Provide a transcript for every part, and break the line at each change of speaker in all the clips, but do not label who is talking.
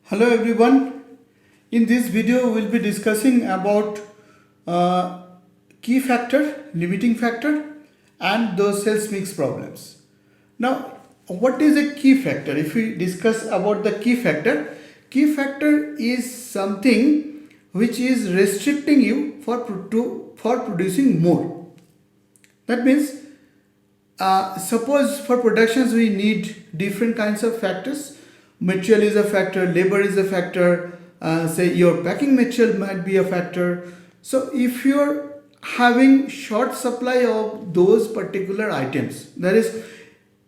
Hello everyone. In this video we will be discussing about key factor, limiting factor and those sales mix problems. Now what is a key factor? If we discuss about the key factor is something which is restricting you for producing more. That means suppose for productions we need different kinds of factors. Material is a factor, labor is a factor, say your packing material might be a factor. So if you're having short supply of those particular items, that is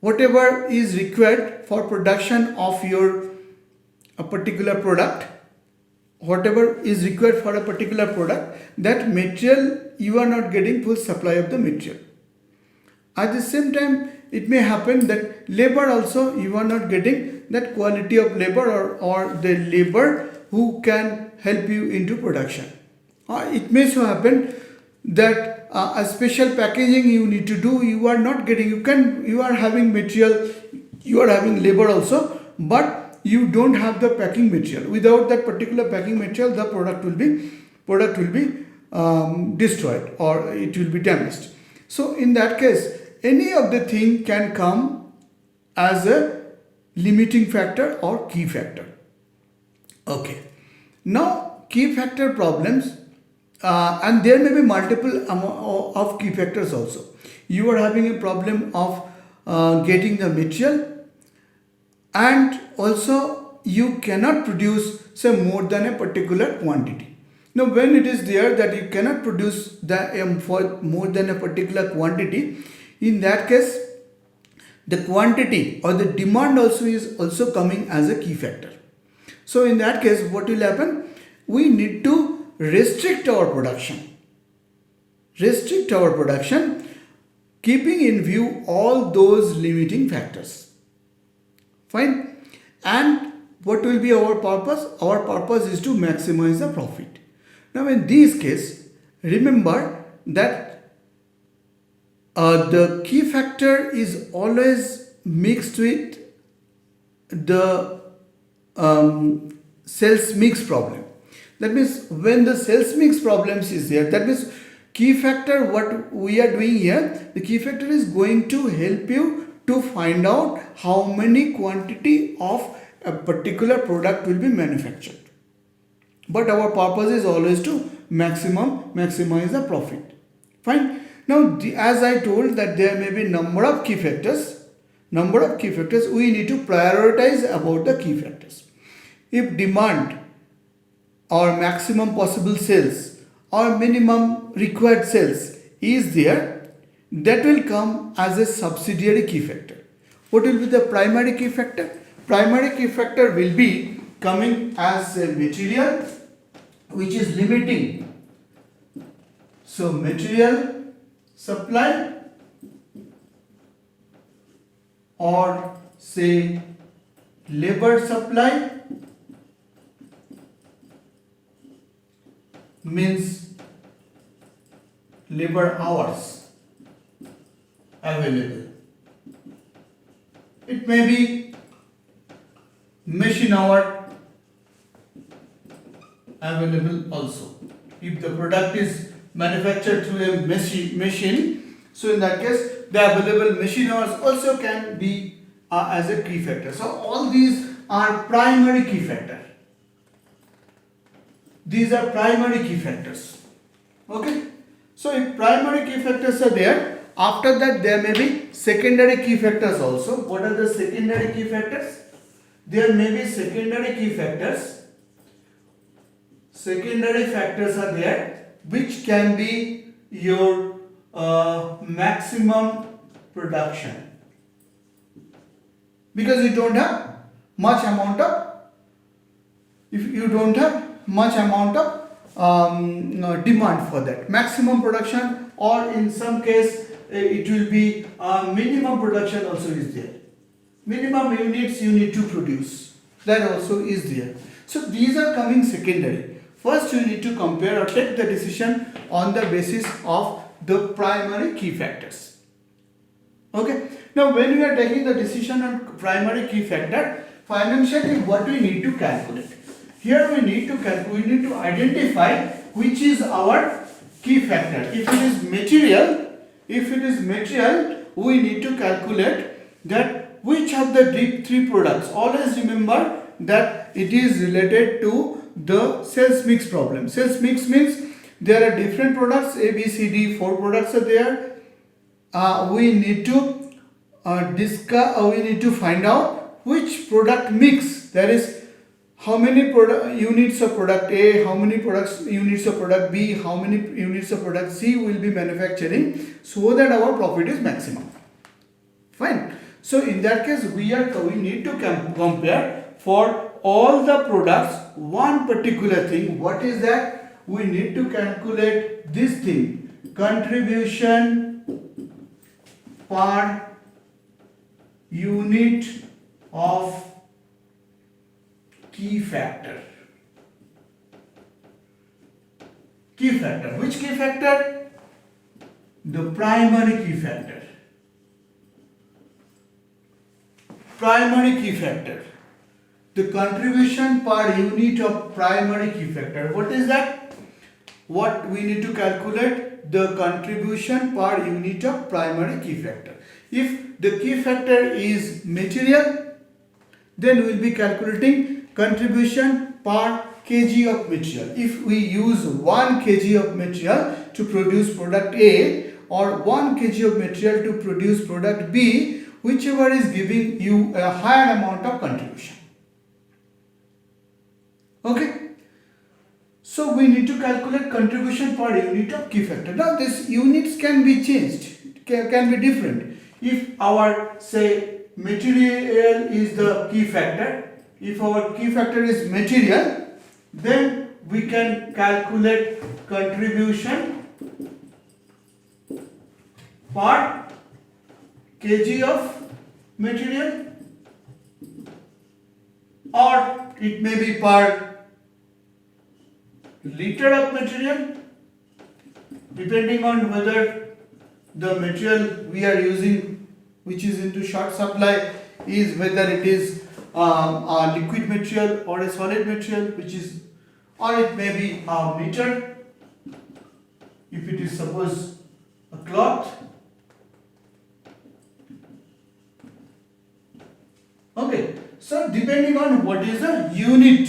whatever is required for production of your a particular product, whatever is required for a particular product, that material you are not getting full supply of the material. At the same time, it may happen that labor also you are not getting that quality of labor or the labor who can help you into production. It may so happen that a special packaging you need to do, you are not getting, you are having material, you are having labor also, but you don't have the packing material. Without that particular packing material, the product will be destroyed or it will be damaged. So in that case, any of the thing can come as a limiting factor or key factor. Okay. Now key factor problems, and there may be multiple of key factors also. You are having a problem of getting the material, and also you cannot produce say more than a particular quantity. Now when it is there that you cannot produce the for more than a particular quantity, in that case the quantity or the demand also is also coming as a key factor. So in that case what will happen? We need to restrict our production. Keeping in view all those limiting factors. Fine. And what will be our purpose? Our purpose is to maximize the profit. Now in this case, remember that the key factor is always mixed with the sales mix problem. That means when the sales mix problems is there, that means key factor, what we are doing here, the key factor is going to help you to find out how many quantity of a particular product will be manufactured. But our purpose is always to maximize the profit. Fine. Now, as I told that there may be number of key factors, we need to prioritize about the key factors. If demand or maximum possible sales or minimum required sales is there, that will come as a subsidiary key factor. What will be the primary key factor? Primary key factor will be coming as a material which is limiting. So material supply or say labor supply means labor hours available. It may be machine hour available also. If the product is manufactured through a machine, so in that case the available machine hours also can be as a key factor. So all these are primary key factor. These are primary key factors. Okay. So if primary key factors are there, after that there may be secondary key factors also. What are the secondary key factors? There may be secondary key factors. Secondary factors are there which can be your maximum production, because you don't have much amount of, demand for that maximum production, or in some case it will be minimum production also is there. Minimum units you need to produce, that also is there. So these are coming secondary. First you need to compare or take the decision on the basis of the primary key factors. Okay. Now when you are taking the decision on primary key factor, financially what we need to calculate. Here we need to identify which is our key factor. If it is material, we need to calculate that which of the three products. Always remember that it is related to the sales mix problem. Sales mix means there are different products, A, B, C, D, 4 products are there. We need to we need to find out which product mix, that is how many units of product A, how many units of product B, how many units of product C will be manufacturing, so that our profit is maximum. Fine. So in that case we need to compare for all the products one particular thing. What is that? We need to calculate this thing, contribution per unit of key factor. Key factor. Which key factor? The primary key factor. Primary key factor. The contribution per unit of primary key factor. What is that? What we need to calculate? The contribution per unit of primary key factor. If the key factor is material, then we will be calculating contribution per kg of material. If we use 1 kg of material to produce product A or 1 kg of material to produce product B, whichever is giving you a higher amount of contribution. Okay. So we need to calculate contribution per unit of key factor. Now these units can be changed, can be different. If our material is the key factor, if our key factor is material, then we can calculate contribution per kg of material, or it may be per liter of material, depending on whether the material we are using, which is into short supply, is whether it is a liquid material or a solid material, or it may be a meter, if it is suppose a cloth. Okay, so depending on what is the unit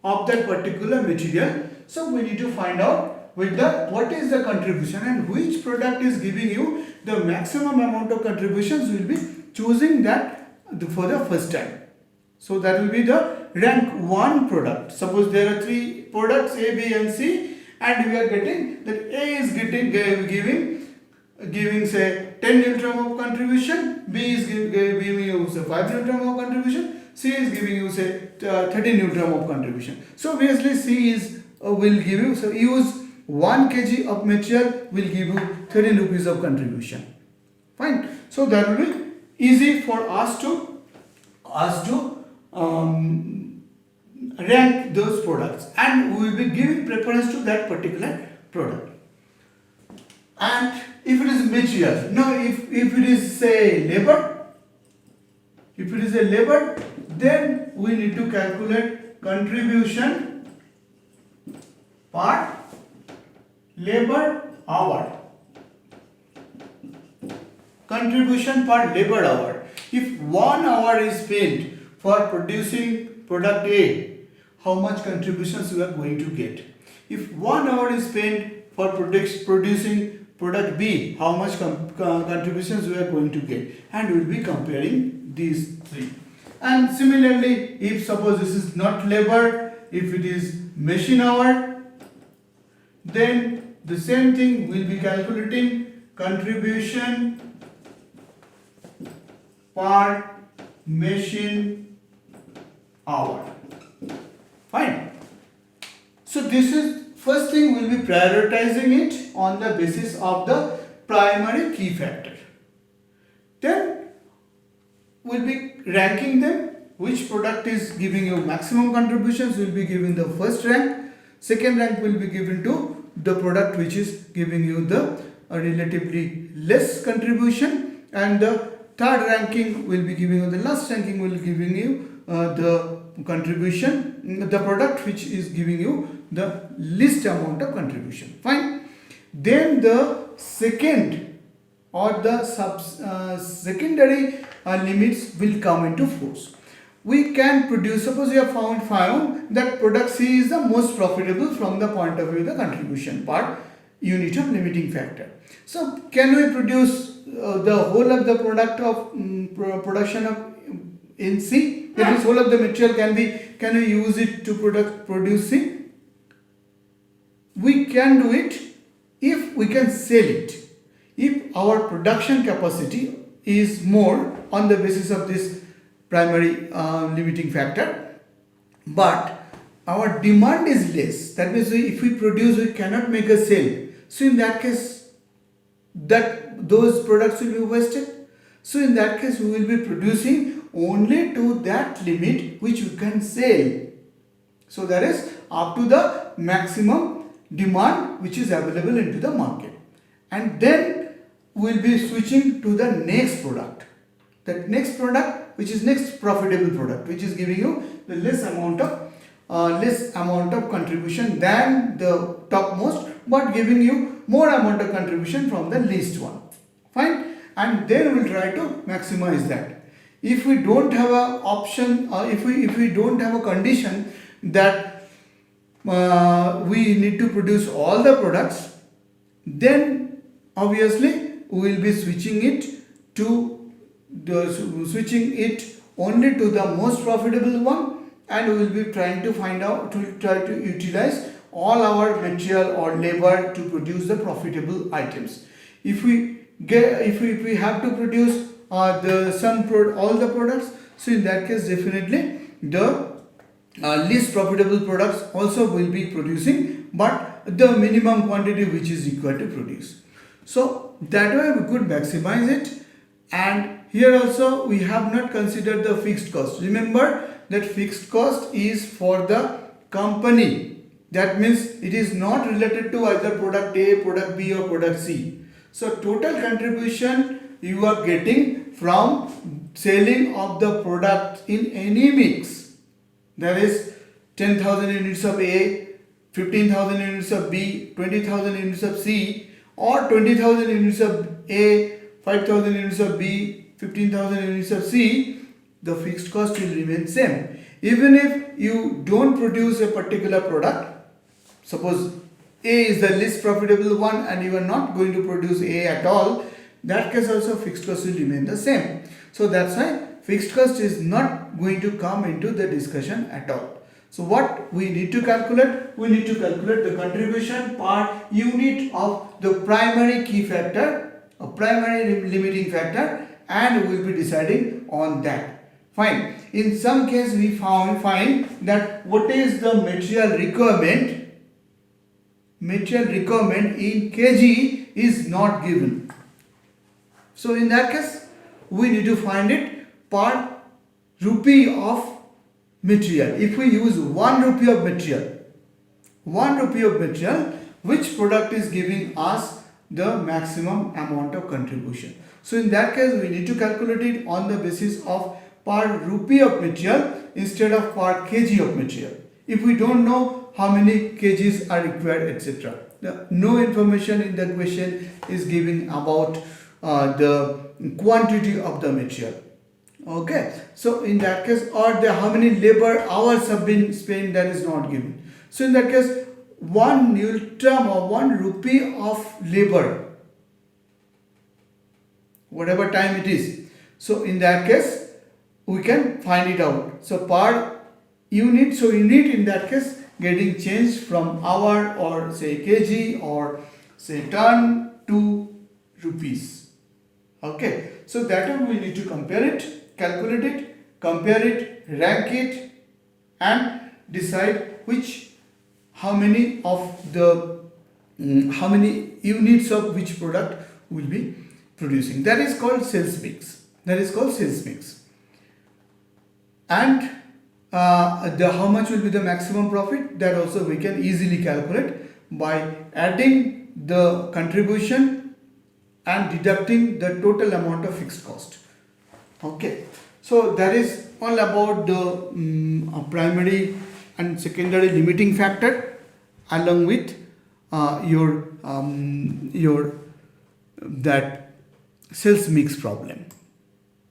of that particular material, so we need to find out what is the contribution and which product is giving you the maximum amount of contributions. We will be choosing that for the first time. So that will be the rank 1 product. Suppose there are 3 products A, B and C, and we are getting that A is giving say 10 newton of contribution, B is giving you say 5 newton of contribution, C is giving you say 30 newton of contribution. So obviously C is will give you, so use 1 kg of material will give you 30 rupees of contribution. Fine. So that will be easy for us to rank those products, and we will be giving preference to that particular product. And if it is material, now if it is say labor, then we need to calculate contribution per labor hour. Contribution per labor hour. If 1 hour is spent for producing product A, how much contributions we are going to get? If 1 hour is spent for producing product B, how much contributions we are going to get? And we will be comparing these 3. And similarly, if suppose this is not labor, if it is machine hour, then the same thing we will be calculating contribution per machine hour. Fine. So this is first thing, we will be prioritizing it on the basis of the primary key factor. Then we will be ranking them. Which product is giving you maximum contributions, we will be giving the first rank. Second rank will be given to the product which is giving you the relatively less contribution, and the third ranking will be giving you, the last ranking will be giving you the contribution, the product which is giving you the least amount of contribution. Fine. Then the second or the secondary limits will come into force. We can produce, suppose you have found that product C is the most profitable from the point of view of the contribution part, unit of limiting factor. So can we produce the whole of the product of production of in C? That means whole of the material can we use it to produce C? We can do it if we can sell it. If our production capacity is more on the basis of this primary limiting factor, but our demand is less, that means if we produce we cannot make a sale, so in that case those products will be wasted. So in that case we will be producing only to that limit which we can sell. So that is up to the maximum demand which is available into the market, and then we will be switching to the next product. That next product which is next profitable product, which is giving you the less amount of contribution than the topmost, but giving you more amount of contribution from the least one. Fine. And then we will try to maximize that. If we don't have a option, or if we don't have a condition that we need to produce all the products, then obviously we will be switching it only to the most profitable one, and we will be trying to try to utilize all our material or labor to produce the profitable items. If we have to produce all the products, so in that case definitely the least profitable products also will be producing, but the minimum quantity which is required to produce. So that way we could maximize it. And here also we have not considered the fixed cost. Remember that fixed cost is for the company. That means it is not related to either product A, product B or product C. So total contribution you are getting from selling of the product in any mix. That is 10,000 units of A, 15,000 units of B, 20,000 units of C, or 20,000 units of A, 5,000 units of B, 15,000 units of C, the fixed cost will remain same. Even if you don't produce a particular product, suppose A is the least profitable one and you are not going to produce A at all, that case also fixed cost will remain the same. So that's why fixed cost is not going to come into the discussion at all. So what we need to calculate? We need to calculate the contribution per unit of the primary key factor, a primary limiting factor, and we will be deciding on that. Fine. In some case we find that what is the material requirement in kg is not given. So in that case we need to find it per rupee of material. If we use 1 rupee of material, which product is giving us the maximum amount of contribution? So in that case we need to calculate it on the basis of per rupee of material instead of per kg of material. If we don't know how many kgs are required, etc. No information in the question is given about the quantity of the material. Okay, so in that case, or how many labor hours have been spent, that is not given. So in that case, 1 newton or 1 rupee of labor, whatever time it is. So in that case, we can find it out. So per unit, so unit in that case getting changed from hour or say kg or say ton to rupees. Okay, so that one we need to compare it, calculate it, compare it, rank it, and decide how many units of which product will be producing. That is called sales mix. And how much will be the maximum profit, that also we can easily calculate by adding the contribution and deducting the total amount of fixed cost. Okay, So that is all about the primary and secondary limiting factor, along with your that sales mix problem.